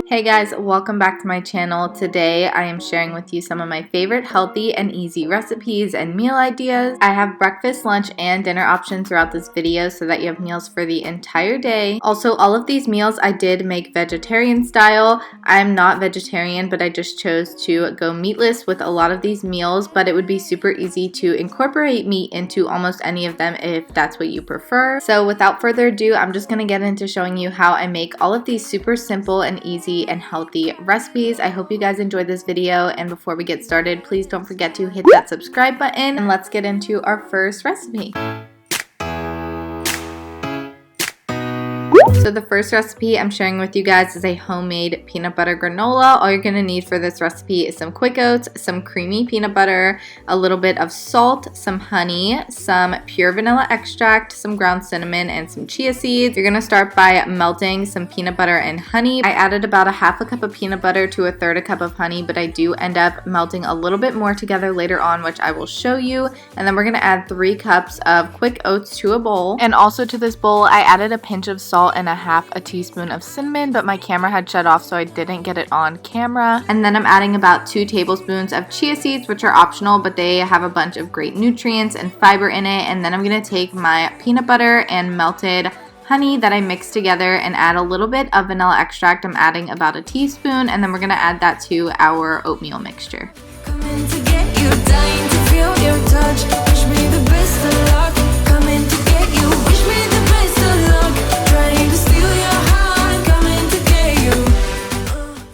Hey guys, welcome back to my channel. Today I am sharing with you some of my favorite healthy and easy recipes and meal ideas. I have breakfast, lunch, and dinner options throughout this video so that you have meals for the entire day. Also, all of these meals I did make vegetarian style. I'm not vegetarian, but I just chose to go meatless with a lot of these meals, but it would be super easy to incorporate meat into almost any of them if that's what you prefer. So without further ado, I'm just going to get into showing you how I make all of these super simple and easy and healthy recipes. I hope you guys enjoyed this video, and before we get started, please don't forget to hit that subscribe button, and let's get into our first recipe. So the first recipe I'm sharing with you guys is a homemade peanut butter granola. All you're going to need for this recipe is some quick oats, some creamy peanut butter, a little bit of salt, some honey, some pure vanilla extract, some ground cinnamon, and some chia seeds. You're going to start by melting some peanut butter and honey. I added about a half a cup of peanut butter to a third a cup of honey, but I do end up melting a little bit more together later on, which I will show you. And then we're going to add 3 cups of quick oats to a bowl. And also to this bowl, I added a pinch of salt and a half a teaspoon of cinnamon, but my camera had shut off, so I didn't get it on camera. And then I'm adding about 2 tablespoons of chia seeds, which are optional, but they have a bunch of great nutrients and fiber in it. And then I'm going to take my peanut butter and melted honey that I mixed together and add a little bit of vanilla extract. I'm adding about a teaspoon, and then we're going to add that to our oatmeal mixture.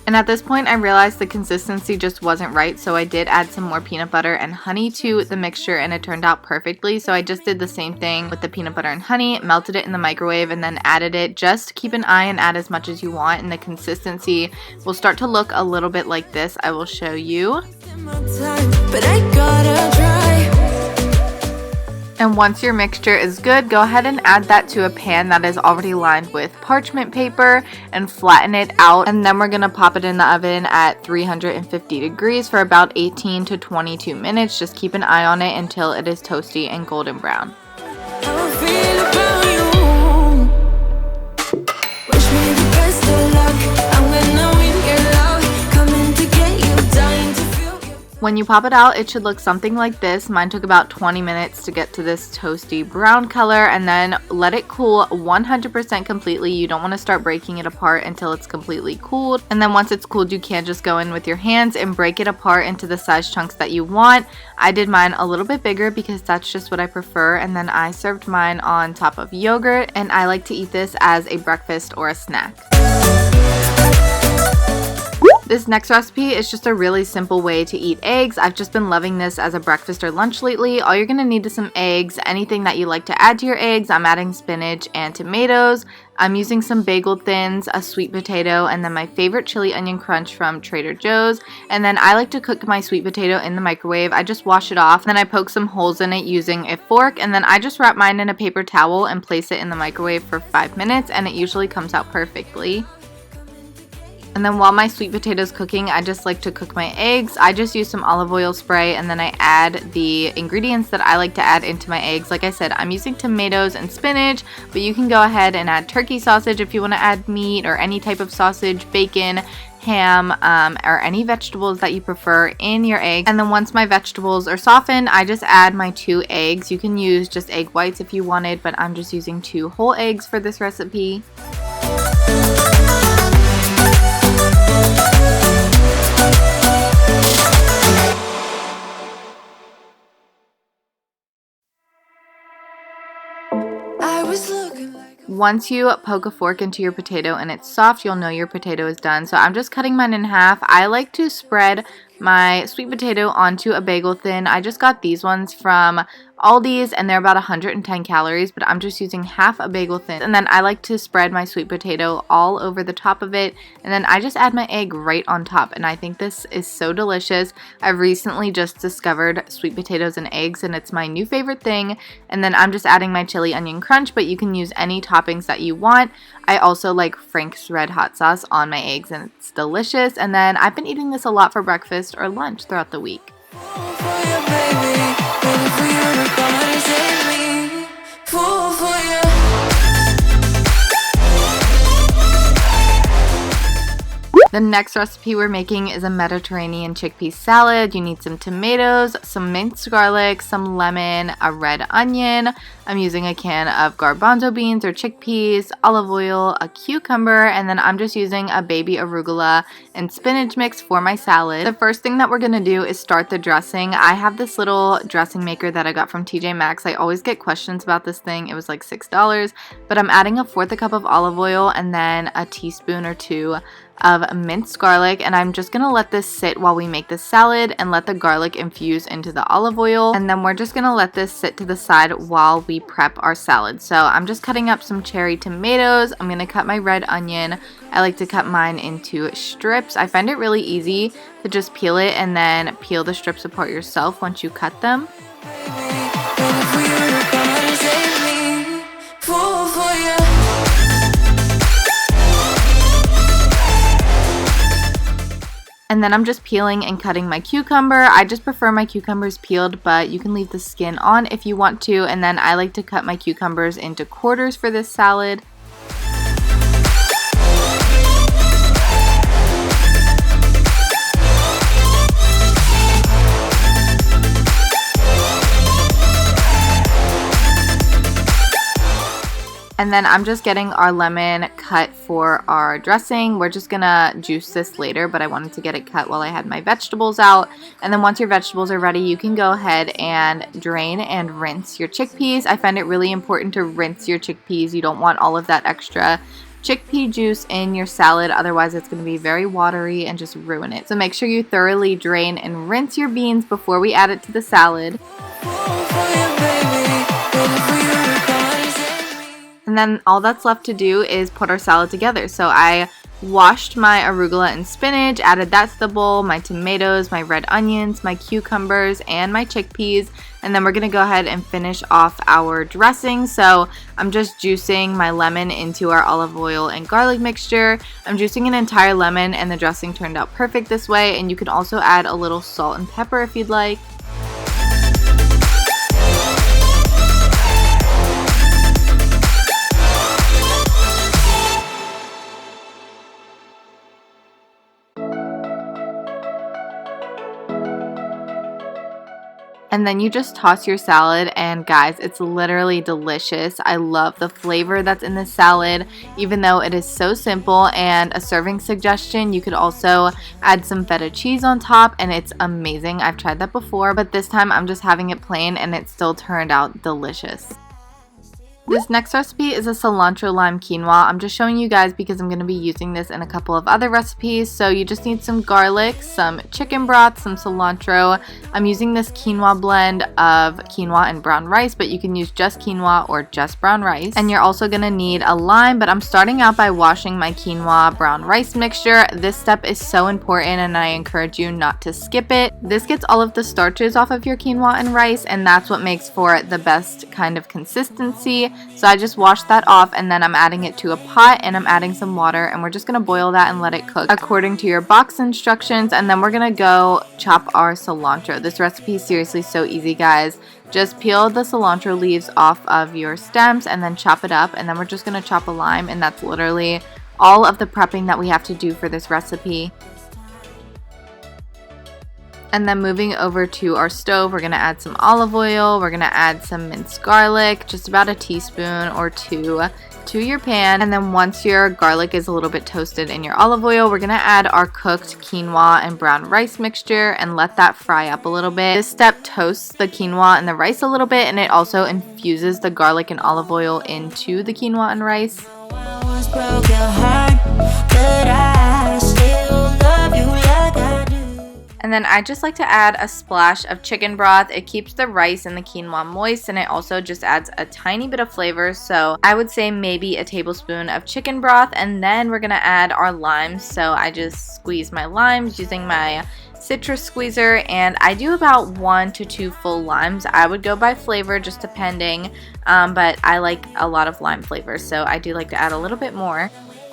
And at this point I realized the consistency just wasn't right, so I did add some more peanut butter and honey to the mixture, and it turned out perfectly. So I just did the same thing with the peanut butter and honey, melted it in the microwave, and then added it. Just keep an eye and add as much as you want, and the consistency will start to look a little bit like this. I will show you. And once your mixture is good, go ahead and add that to a pan that is already lined with parchment paper and flatten it out. And then we're going to pop it in the oven at 350 degrees for about 18 to 22 minutes. Just keep an eye on it until it is toasty and golden brown. When you pop it out, it should look something like this. Mine took about 20 minutes to get to this toasty brown color, and then let it cool 100% completely. You don't want to start breaking it apart until it's completely cooled. And then once it's cooled, you can just go in with your hands and break it apart into the size chunks that you want. I did mine a little bit bigger because that's just what I prefer, and then I served mine on top of yogurt, and I like to eat this as a breakfast or a snack. This next recipe is just a really simple way to eat eggs. I've just been loving this as a breakfast or lunch lately. All you're going to need is some eggs, anything that you like to add to your eggs. I'm adding spinach and tomatoes. I'm using some bagel thins, a sweet potato, and then my favorite chili onion crunch from Trader Joe's. And then I like to cook my sweet potato in the microwave. I just wash it off, then I poke some holes in it using a fork, and then I just wrap mine in a paper towel and place it in the microwave for 5 minutes, and it usually comes out perfectly. And then while my sweet potato is cooking, I just like to cook my eggs. I just use some olive oil spray, and then I add the ingredients that I like to add into my eggs. Like I said, I'm using tomatoes and spinach, but you can go ahead and add turkey sausage if you want to add meat, or any type of sausage, bacon, ham, or any vegetables that you prefer in your egg. And then once my vegetables are softened, I just add my 2 eggs. You can use just egg whites if you wanted, but I'm just using 2 whole eggs for this recipe. Once you poke a fork into your potato and it's soft, you'll know your potato is done. So I'm just cutting mine in half. I like to spread my sweet potato onto a bagel thin. I just got these ones from Aldi's, and they're about 110 calories, but I'm just using half a bagel thin. And then I like to spread my sweet potato all over the top of it, and then I just add my egg right on top, and I think this is so delicious. I've recently just discovered sweet potatoes and eggs, and it's my new favorite thing. And then I'm just adding my chili onion crunch, but you can use any toppings that you want. I also like Frank's Red Hot Sauce on my eggs, and it's delicious. And then I've been eating this a lot for breakfast or lunch throughout the week. The next recipe we're making is a Mediterranean chickpea salad. You need some tomatoes, some minced garlic, some lemon, a red onion. I'm using a can of garbanzo beans or chickpeas, olive oil, a cucumber, and then I'm just using a baby arugula and spinach mix for my salad. The first thing that we're gonna do is start the dressing. I have this little dressing maker that I got from TJ Maxx. I always get questions about this thing. It was like $6, but I'm adding 1/4 cup of olive oil and then a teaspoon or 2 of minced garlic, and I'm just gonna let this sit while we make the salad and let the garlic infuse into the olive oil, and then we're just gonna let this sit to the side while we prep our salad. So I'm just cutting up some cherry tomatoes. I'm gonna cut my red onion. I like to cut mine into strips. I find it really easy to just peel it and then peel the strips apart yourself once you cut them. And then I'm just peeling and cutting my cucumber. I just prefer my cucumbers peeled, but you can leave the skin on if you want to. And then I like to cut my cucumbers into quarters for this salad. And then I'm just getting our lemon cut for our dressing. We're just gonna juice this later, but I wanted to get it cut while I had my vegetables out. And then once your vegetables are ready, you can go ahead and drain and rinse your chickpeas. I find it really important to rinse your chickpeas. You don't want all of that extra chickpea juice in your salad, otherwise it's going to be very watery and just ruin it. So make sure you thoroughly drain and rinse your beans before we add it to the salad. And then all that's left to do is put our salad together. So I washed my arugula and spinach, added that to the bowl, my tomatoes, my red onions, my cucumbers, and my chickpeas. And then we're going to go ahead and finish off our dressing. So I'm just juicing my lemon into our olive oil and garlic mixture. I'm juicing an entire lemon and the dressing turned out perfect this way. And you can also add a little salt and pepper if you'd like. And then you just toss your salad, and guys, it's literally delicious. I love the flavor that's in this salad, even though it is so simple. And a serving suggestion, you could also add some feta cheese on top, and it's amazing. I've tried that before, but this time I'm just having it plain, and it still turned out delicious. This next recipe is a cilantro lime quinoa. I'm just showing you guys because I'm going to be using this in a couple of other recipes. So you just need some garlic, some chicken broth, some cilantro. I'm using this quinoa blend of quinoa and brown rice, but you can use just quinoa or just brown rice. And you're also going to need a lime, but I'm starting out by washing my quinoa brown rice mixture. This step is so important and I encourage you not to skip it. This gets all of the starches off of your quinoa and rice, and that's what makes for the best kind of consistency. So I just washed that off, and then I'm adding it to a pot, and I'm adding some water, and we're just going to boil that and let it cook according to your box instructions. And then we're going to go chop our cilantro. This recipe is seriously so easy, guys. Just peel the cilantro leaves off of your stems and then chop it up, and then we're just going to chop a lime, and that's literally all of the prepping that we have to do for this recipe. And then moving over to our stove, we're going to add some olive oil. We're going to add some minced garlic, just about a teaspoon or 2 to your pan. And then once your garlic is a little bit toasted in your olive oil, we're going to add our cooked quinoa and brown rice mixture and let that fry up a little bit. This step toasts the quinoa and the rice a little bit, and it also infuses the garlic and olive oil into the quinoa and rice. And then I just like to add a splash of chicken broth. It keeps the rice and the quinoa moist, and it also just adds a tiny bit of flavor. So I would say maybe a tablespoon of chicken broth, and then we're gonna add our limes. So I just squeeze my limes using my citrus squeezer, and I do about 1 to 2 full limes. I would go by flavor, just depending, but I like a lot of lime flavor, so I do like to add a little bit more.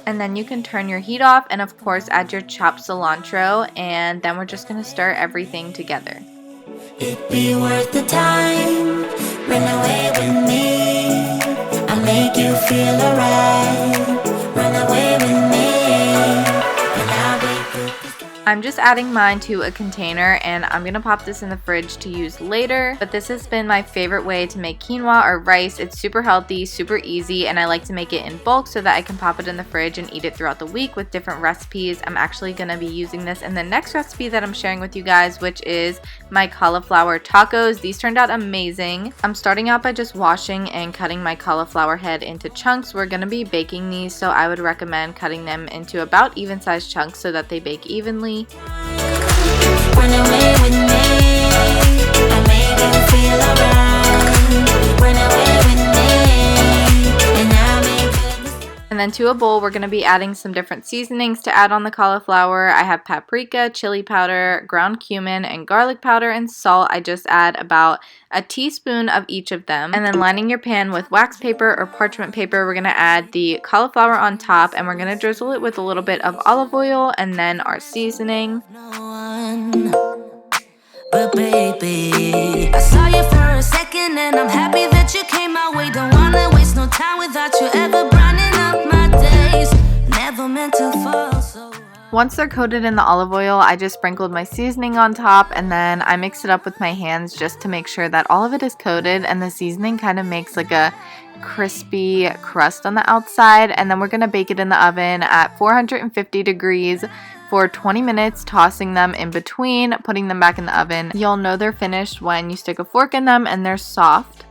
And then you can turn your heat off and of course add your chopped cilantro, and then we're just going to stir everything together. It'd be worth the time, run away with me, I'll make you feel alright, run away with me, and I'll be I'm just adding mine to a container and I'm gonna pop this in the fridge to use later. But this has been my favorite way to make quinoa or rice. It's super healthy, super easy, and I like to make it in bulk so that I can pop it in the fridge and eat it throughout the week with different recipes. I'm actually gonna be using this in the next recipe that I'm sharing with you guys, which is my cauliflower tacos. These turned out amazing. I'm starting out by just washing and cutting my cauliflower head into chunks. We're gonna be baking these, so I would recommend cutting them into about even sized chunks so that they bake evenly. Run away with me, I made you feel alright. Run away with me, and I'll make you. And then to a bowl, we're going to be adding some different seasonings to add on the cauliflower. I have paprika, chili powder, ground cumin, and garlic powder, and salt. I just add about a teaspoon of each of them. And then lining your pan with wax paper or parchment paper, we're going to add the cauliflower on top, and we're going to drizzle it with a little bit of olive oil and then our seasoning. But baby, I saw you for a second and I'm happy that you came my way. Don't wanna waste no time without you ever brightening up my days. Never meant to fall so hard. Once they're coated in the olive oil, I just sprinkled my seasoning on top and then I mixed it up with my hands just to make sure that all of it is coated, and the seasoning kind of makes like a crispy crust on the outside. And then we're going to bake it in the oven at 450 degrees for 20 minutes, tossing them in between, putting them back in the oven. You'll know they're finished when you stick a fork in them and they're soft.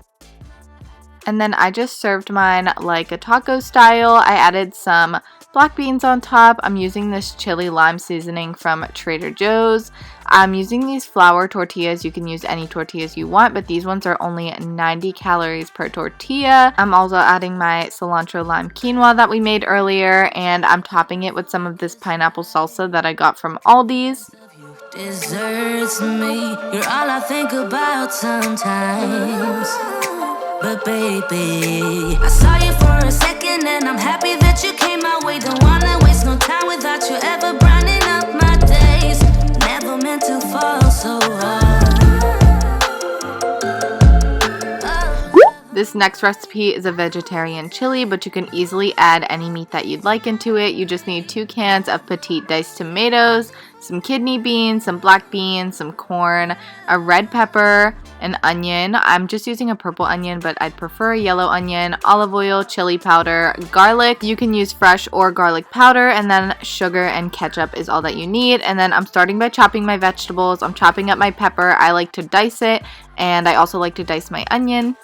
And then I just served mine like a taco style. I added some black beans on top. I'm using this chili lime seasoning from Trader Joe's. I'm using these flour tortillas. You can use any tortillas you want, but these ones are only 90 calories per tortilla. I'm also adding my cilantro lime quinoa that we made earlier, and I'm topping it with some of this pineapple salsa that I got from Aldi's. Deserts me, you're all I think about sometimes. But baby, I saw you for a second and I'm happy that you came my way. Don't wanna waste no time without you ever brightening up my days. Never meant to fall so hard. This next recipe is a vegetarian chili, but you can easily add any meat that you'd like into it. You just need 2 cans of petite diced tomatoes, some kidney beans, some black beans, some corn, a red pepper, an onion. I'm just using a purple onion, but I'd prefer a yellow onion, olive oil, chili powder, garlic. You can use fresh or garlic powder, and then sugar and ketchup is all that you need. And then I'm starting by chopping my vegetables. I'm chopping up my pepper. I like to dice it, and I also like to dice my onion.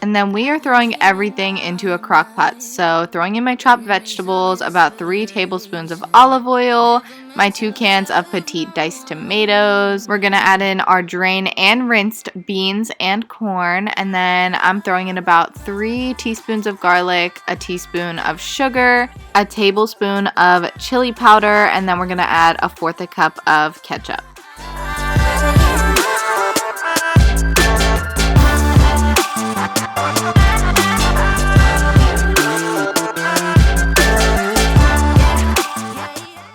And then we are throwing everything into a crock pot. So throwing in my chopped vegetables, about 3 tablespoons of olive oil, my 2 cans of petite diced tomatoes. We're gonna add in our drained and rinsed beans and corn. And then I'm throwing in about 3 teaspoons of garlic, a teaspoon of sugar, a tablespoon of chili powder, and then we're gonna add 1/4 cup of ketchup.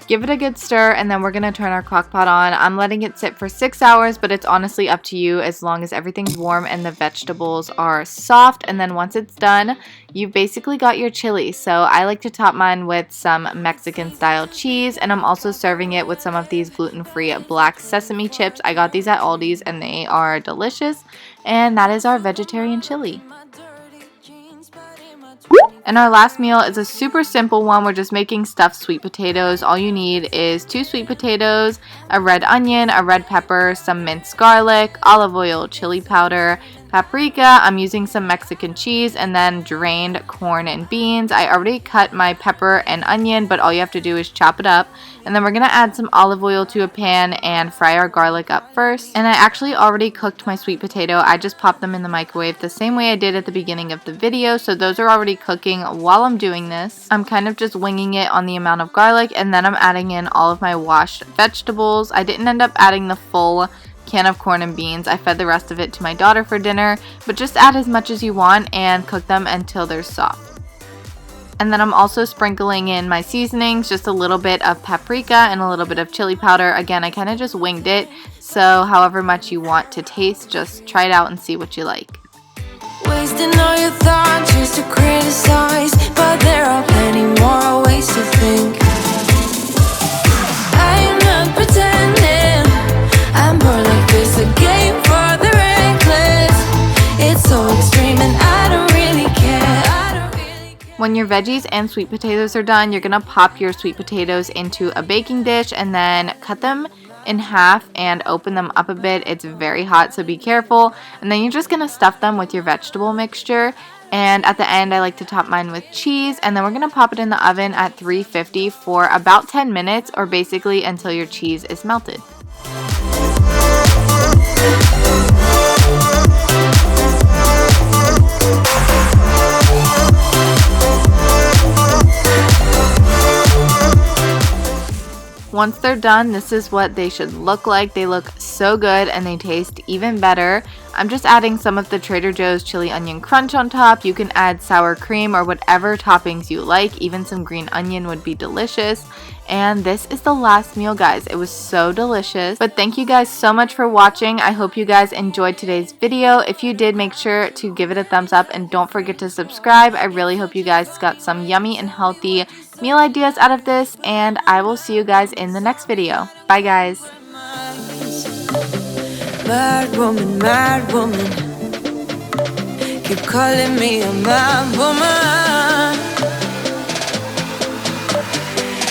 Give it a good stir, and then we're going to turn our crock pot on. I'm letting it sit for 6 hours, but it's honestly up to you as long as everything's warm and the vegetables are soft. And then once it's done, you've basically got your chili. So I like to top mine with some Mexican style cheese, and I'm also serving it with some of these gluten-free black sesame chips. I got these at Aldi's and they are delicious. And that is our vegetarian chili. And our last meal is a super simple one. We're just making stuffed sweet potatoes. All you need is 2 sweet potatoes, a red onion, a red pepper, some minced garlic, olive oil, chili powder, paprika. I'm using some Mexican cheese, and then drained corn and beans. I already cut my pepper and onion, but all you have to do is chop it up. And then we're going to add some olive oil to a pan and fry our garlic up first. And I actually already cooked my sweet potato. I just popped them in the microwave the same way I did at the beginning of the video. So those are already cooking while I'm doing this. I'm kind of just winging it on the amount of garlic, and then I'm adding in all of my washed vegetables. I didn't end up adding the full can of corn and beans. I fed the rest of it to my daughter for dinner, but just add as much as you want and cook them until they're soft. And then I'm also sprinkling in my seasonings, just a little bit of paprika and a little bit of chili powder. Again, I kind of just winged it, so however much you want to taste, just try it out and see what you like. Wasting all your thoughts just to criticize, but there are plenty more ways to think. I'm not pretending, I'm more like this, a game for the reckless. It's so extreme and I don't really care. When your veggies and sweet potatoes are done, you're gonna pop your sweet potatoes into a baking dish and then cut them in half and open them up a bit. It's very hot, so be careful. And then you're just gonna stuff them with your vegetable mixture. And at the end, I like to top mine with cheese, and then we're gonna pop it in the oven at 350 for about 10 minutes, or basically until your cheese is melted. Once they're done, this is what they should look like. They look so good and they taste even better. I'm just adding some of the Trader Joe's chili onion crunch on top. You can add sour cream or whatever toppings you like. Even some green onion would be delicious. And this is the last meal, guys. It was so delicious. But thank you guys so much for watching. I hope you guys enjoyed today's video. If you did, make sure to give it a thumbs up and don't forget to subscribe. I really hope you guys got some yummy and healthy meal ideas out of this, and I will see you guys in the next video. Bye, guys. Mad woman, keep calling me a mad woman.